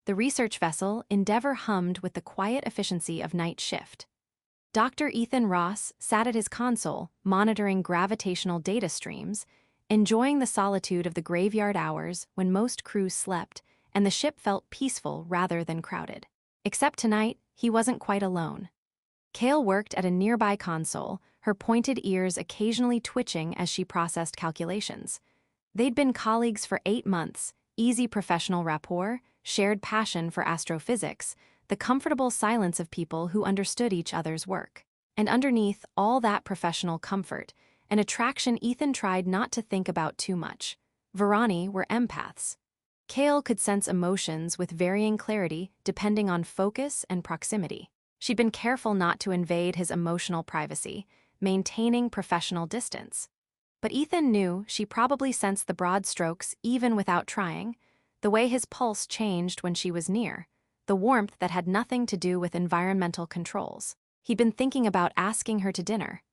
the research vessel Endeavour hummed with the quiet efficiency of night shift. Dr. Ethan Ross sat at his console, monitoring gravitational data streams, enjoying the solitude of the graveyard hours when most crews slept and the ship felt peaceful rather than crowded. Except tonight, he wasn't quite alone. Kael worked at a nearby console, her pointed ears occasionally twitching as she processed calculations. They'd been colleagues for 8 months, easy professional rapport, shared passion for astrophysics, the comfortable silence of people who understood each other's work. And underneath all that professional comfort, an attraction Ethan tried not to think about too much. Varani were empaths. Kael could sense emotions with varying clarity depending on focus and proximity. She'd been careful not to invade his emotional privacy, maintaining professional distance. But Ethan knew she probably sensed the broad strokes even without trying, the way his pulse changed when she was near, the warmth that had nothing to do with environmental controls. He'd been thinking about asking her to dinner.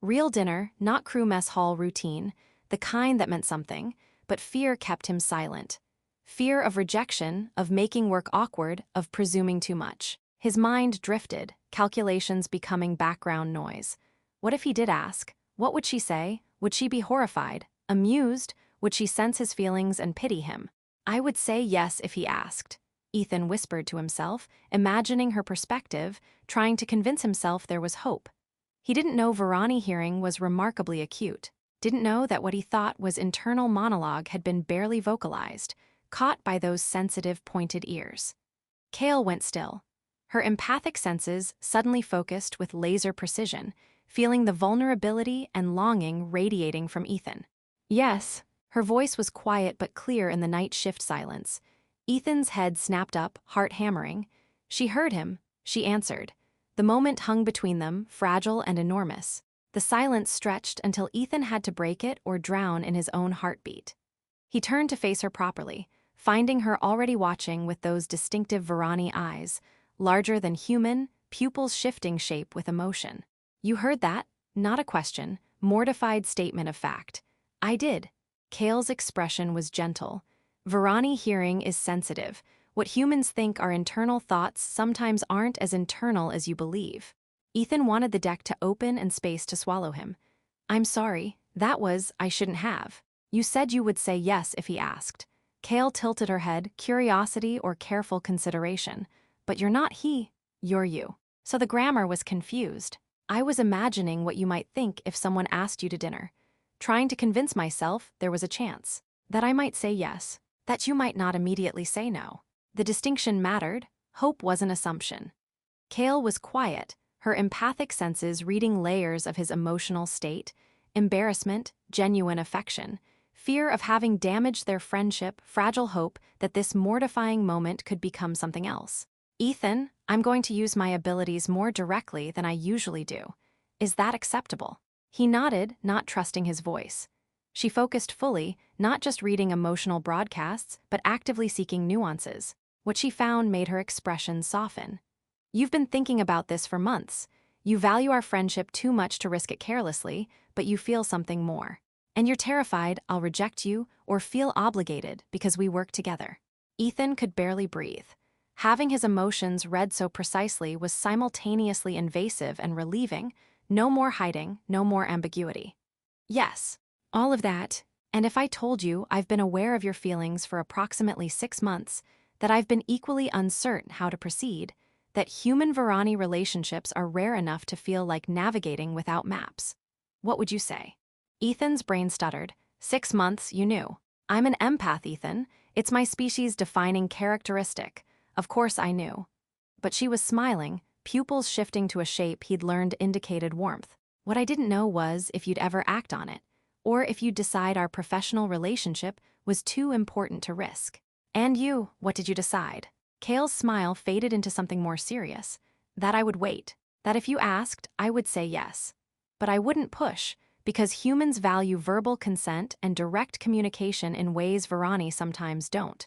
Real dinner, not crew mess hall routine, the kind that meant something, but fear kept him silent. Fear of rejection, of making work awkward, of presuming too much. His mind drifted, calculations becoming background noise. What if he did ask? What would she say? Would she be horrified? Amused? Would she sense his feelings and pity him? I would say yes if he asked, Ethan whispered to himself, imagining her perspective, trying to convince himself there was hope. He didn't know Varani hearing was remarkably acute. Didn't know that what he thought was internal monologue had been barely vocalized, caught by those sensitive, pointed ears. Kael went still. Her empathic senses suddenly focused with laser precision, feeling the vulnerability and longing radiating from Ethan. Yes, her voice was quiet but clear in the night shift silence. Ethan's head snapped up, heart hammering. She heard him. She answered. The moment hung between them, fragile and enormous. The silence stretched until Ethan had to break it or drown in his own heartbeat. He turned to face her properly, finding her already watching with those distinctive Varani eyes, larger than human, pupils shifting shape with emotion. You heard that? Not a question, mortified statement of fact. I did. Kael's expression was gentle. Varani hearing is sensitive. What humans think are internal thoughts sometimes aren't as internal as you believe. Ethan wanted the deck to open and space to swallow him. I'm sorry, that was, I shouldn't have. You said you would say yes if he asked. Kael tilted her head, curiosity or careful consideration. But you're not he, you're you. So the grammar was confused. I was imagining what you might think if someone asked you to dinner. Trying to convince myself there was a chance. That I might say yes. That you might not immediately say no. The distinction mattered. Hope was an assumption. Kael was quiet, her empathic senses reading layers of his emotional state, embarrassment, genuine affection, fear of having damaged their friendship, fragile hope that this mortifying moment could become something else. Ethan, I'm going to use my abilities more directly than I usually do. Is that acceptable? He nodded, not trusting his voice. She focused fully, not just reading emotional broadcasts, but actively seeking nuances. What she found made her expression soften. You've been thinking about this for months. You value our friendship too much to risk it carelessly, but you feel something more. And you're terrified I'll reject you or feel obligated because we work together. Ethan could barely breathe. Having his emotions read so precisely was simultaneously invasive and relieving. No more hiding, no more ambiguity. Yes, all of that. And if I told you I've been aware of your feelings for approximately 6 months, that I've been equally uncertain how to proceed, that human-Varani relationships are rare enough to feel like navigating without maps, what would you say? Ethan's brain stuttered. 6 months, you knew. I'm an empath, Ethan. It's my species' defining characteristic. Of course I knew. But she was smiling, pupils shifting to a shape he'd learned indicated warmth. What I didn't know was if you'd ever act on it, or if you'd decide our professional relationship was too important to risk. And you, what did you decide? Kael's smile faded into something more serious. That I would wait. That if you asked, I would say yes. But I wouldn't push, because humans value verbal consent and direct communication in ways Varani sometimes don't.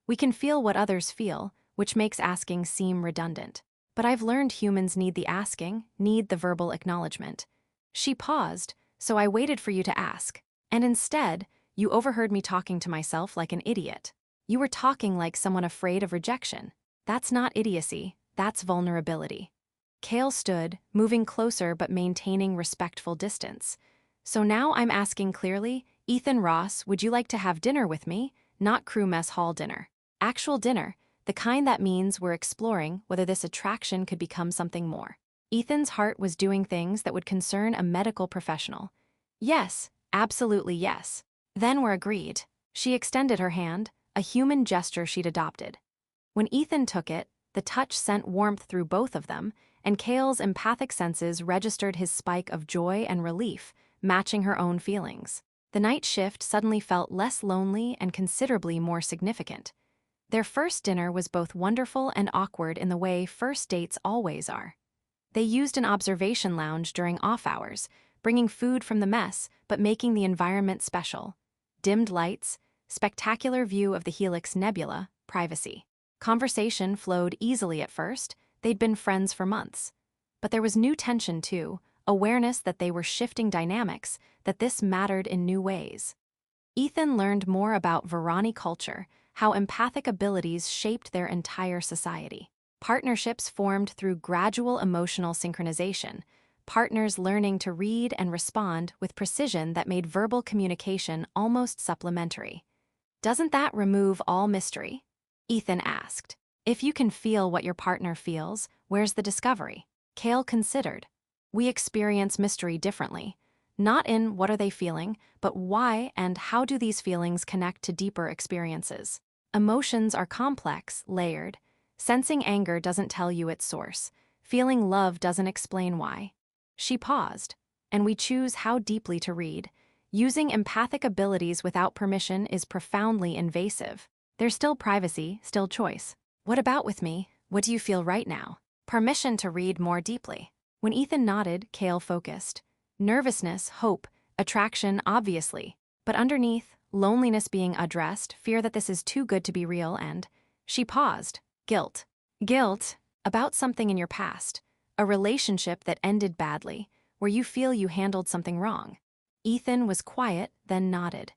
We can feel what others feel, which makes asking seem redundant. But I've learned humans need the asking, need the verbal acknowledgement. She paused, so I waited for you to ask. And instead, you overheard me talking to myself like an idiot. You were talking like someone afraid of rejection. That's not idiocy, that's vulnerability. Kael stood, moving closer but maintaining respectful distance. So now I'm asking clearly, Ethan Ross, would you like to have dinner with me? Not crew mess hall dinner. Actual dinner, the kind that means we're exploring whether this attraction could become something more. Ethan's heart was doing things that would concern a medical professional. Yes, absolutely yes. Then we're agreed. She extended her hand, a human gesture she'd adopted. When Ethan took it, the touch sent warmth through both of them, and Kael's empathic senses registered his spike of joy and relief, matching her own feelings. The night shift suddenly felt less lonely and considerably more significant. Their first dinner was both wonderful and awkward in the way first dates always are. They used an observation lounge during off hours, bringing food from the mess but making the environment special. Dimmed lights, spectacular view of the Helix Nebula, privacy. Conversation flowed easily at first, they'd been friends for months. But there was new tension too, awareness that they were shifting dynamics, that this mattered in new ways. Ethan learned more about Varani culture, how empathic abilities shaped their entire society. Partnerships formed through gradual emotional synchronization, partners learning to read and respond with precision that made verbal communication almost supplementary. Doesn't that remove all mystery? Ethan asked. If you can feel what your partner feels, where's the discovery? Kael considered. We experience mystery differently. Not in what are they feeling, but why and how do these feelings connect to deeper experiences. Emotions are complex, layered. Sensing anger doesn't tell you its source. Feeling love doesn't explain why. She paused, and we choose how deeply to read. Using empathic abilities without permission is profoundly invasive. There's still privacy, still choice. What about with me? What do you feel right now? Permission to read more deeply. When Ethan nodded, Kael focused. Nervousness, hope, attraction, obviously. But underneath, loneliness being addressed, fear that this is too good to be real, and she paused. Guilt. Guilt about something in your past. A relationship that ended badly, where you feel you handled something wrong. Ethan was quiet, then nodded.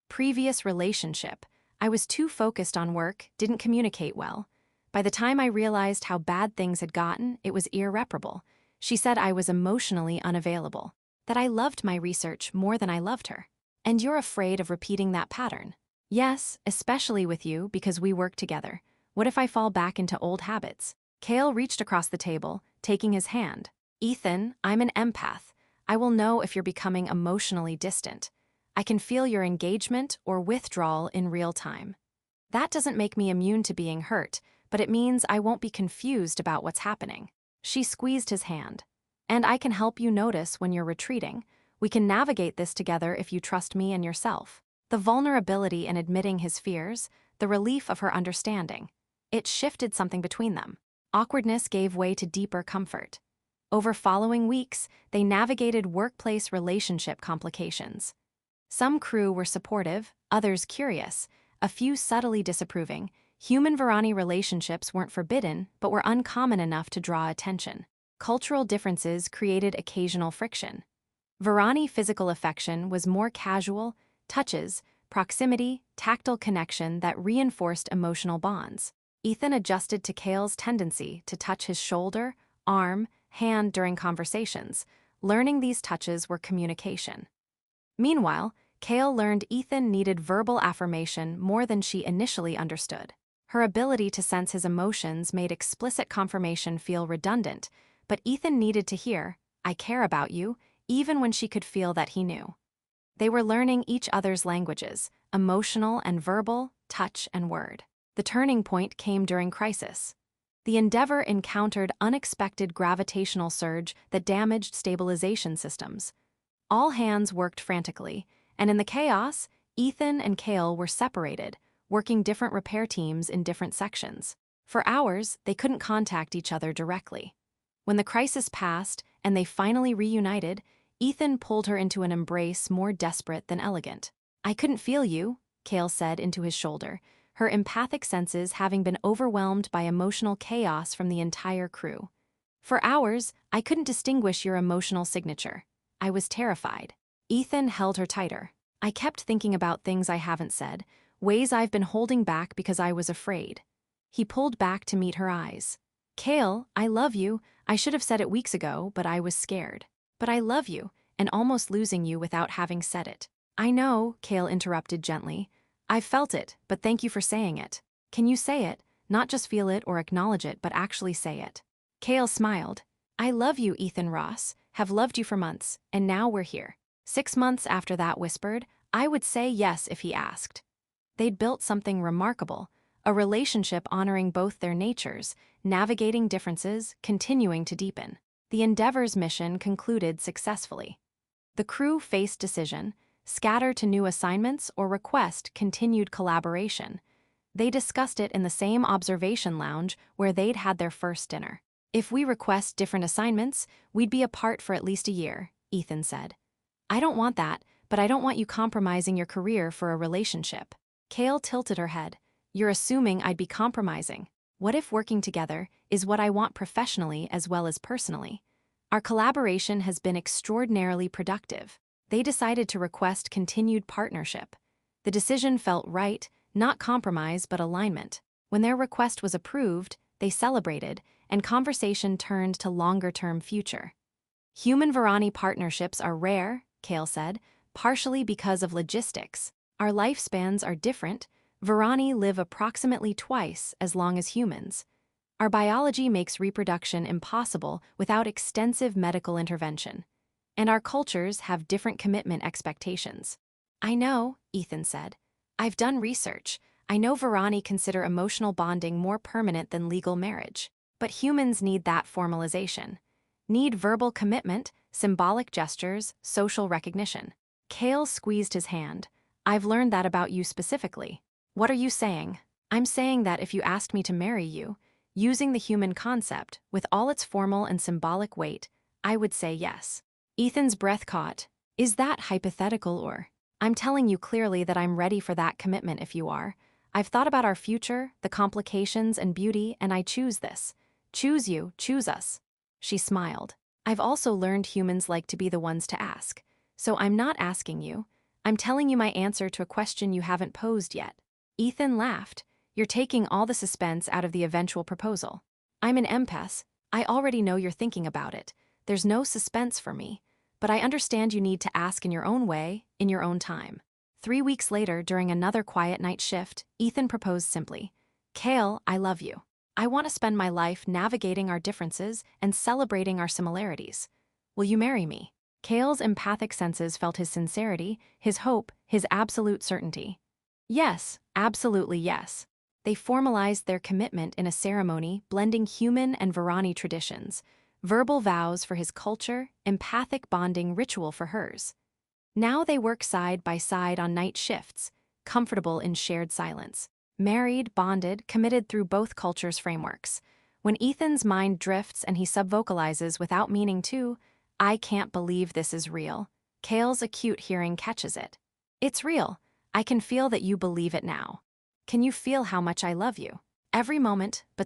Previous relationship. I was too focused on work, didn't communicate well. By the time I realized how bad things had gotten, it was irreparable. She said I was emotionally unavailable, that I loved my research more than I loved her. And you're afraid of repeating that pattern. Yes, especially with you because we work together. What if I fall back into old habits? Kael reached across the table, taking his hand. Ethan, I'm an empath. I will know if you're becoming emotionally distant. I can feel your engagement or withdrawal in real time. That doesn't make me immune to being hurt, but it means I won't be confused about what's happening. She squeezed his hand. And I can help you notice when you're retreating. We can navigate this together if you trust me and yourself. The vulnerability in admitting his fears, the relief of her understanding. It shifted something between them. Awkwardness gave way to deeper comfort. Over following weeks, they navigated workplace relationship complications. Some crew were supportive, others curious, a few subtly disapproving. Human Varani relationships weren't forbidden, but were uncommon enough to draw attention. Cultural differences created occasional friction. Varani physical affection was more casual, touches, proximity, tactile connection that reinforced emotional bonds. Ethan adjusted to Kael's tendency to touch his shoulder, arm, hand during conversations, learning these touches were communication. Meanwhile, Kael learned Ethan needed verbal affirmation more than she initially understood. Her ability to sense his emotions made explicit confirmation feel redundant, but Ethan needed to hear, "I care about you," even when she could feel that he knew. They were learning each other's languages, emotional and verbal, touch and word. The turning point came during crisis. The Endeavour encountered unexpected gravitational surge that damaged stabilization systems. All hands worked frantically, and in the chaos, Ethan and Kael were separated, working different repair teams in different sections. For hours, they couldn't contact each other directly. When the crisis passed and they finally reunited, Ethan pulled her into an embrace more desperate than elegant. "I couldn't feel you," Kael said into his shoulder, her empathic senses having been overwhelmed by emotional chaos from the entire crew. "For hours, I couldn't distinguish your emotional signature. I was terrified." Ethan held her tighter. "I kept thinking about things I haven't said. ways I've been holding back because I was afraid. He pulled back to meet her eyes. Kael, I love you. I should have said it weeks ago, but I was scared. But I love you, and almost losing you without having said it. I know, Kael interrupted gently. I've felt it, but thank you for saying it. Can you say it? Not just feel it or acknowledge it, but actually say it. Kael smiled. I love you, Ethan Ross, have loved you for months, and now we're here. 6 months after that whispered, I would say yes if he asked. They'd built something remarkable, a relationship honoring both their natures, navigating differences, continuing to deepen. The Endeavor's mission concluded successfully. The crew faced decision, scatter to new assignments or request continued collaboration. They discussed it in the same observation lounge where they'd had their first dinner. If we request different assignments, we'd be apart for at least a year, Ethan said. I don't want that, but I don't want you compromising your career for a relationship. Kael tilted her head. You're assuming I'd be compromising. What if working together is what I want professionally as well as personally? Our collaboration has been extraordinarily productive. They decided to request continued partnership. The decision felt right, not compromise but alignment. When their request was approved, they celebrated, and conversation turned to longer-term future. Human-Varani partnerships are rare, Kael said, partially because of logistics. Our lifespans are different. Varani live approximately twice as long as humans. Our biology makes reproduction impossible without extensive medical intervention. And our cultures have different commitment expectations. I know, Ethan said. I've done research. I know Varani consider emotional bonding more permanent than legal marriage. But humans need that formalization. Need verbal commitment, symbolic gestures, social recognition. Kael squeezed his hand. I've learned that about you specifically. What are you saying? I'm saying that if you asked me to marry you, using the human concept, with all its formal and symbolic weight, I would say yes. Ethan's breath caught. Is that hypothetical or? I'm telling you clearly that I'm ready for that commitment if you are. I've thought about our future, the complications and beauty, and I choose this. Choose you, choose us. She smiled. I've also learned humans like to be the ones to ask. So I'm not asking you. I'm telling you my answer to a question you haven't posed yet. Ethan laughed. You're taking all the suspense out of the eventual proposal. I'm an empath. I already know you're thinking about it. There's no suspense for me. But I understand you need to ask in your own way, in your own time. 3 weeks later, during another quiet night shift, Ethan proposed simply. Kael, I love you. I want to spend my life navigating our differences and celebrating our similarities. Will you marry me? Kael's empathic senses felt his sincerity, his hope, his absolute certainty. Yes, absolutely yes. They formalized their commitment in a ceremony blending human and Varani traditions, verbal vows for his culture, empathic bonding ritual for hers. Now they work side by side on night shifts, comfortable in shared silence. Married, bonded, committed through both cultures' frameworks. When Ethan's mind drifts and he subvocalizes without meaning to, I can't believe this is real. Kael's acute hearing catches it. It's real. I can feel that you believe it now. Can you feel how much I love you? Every moment, but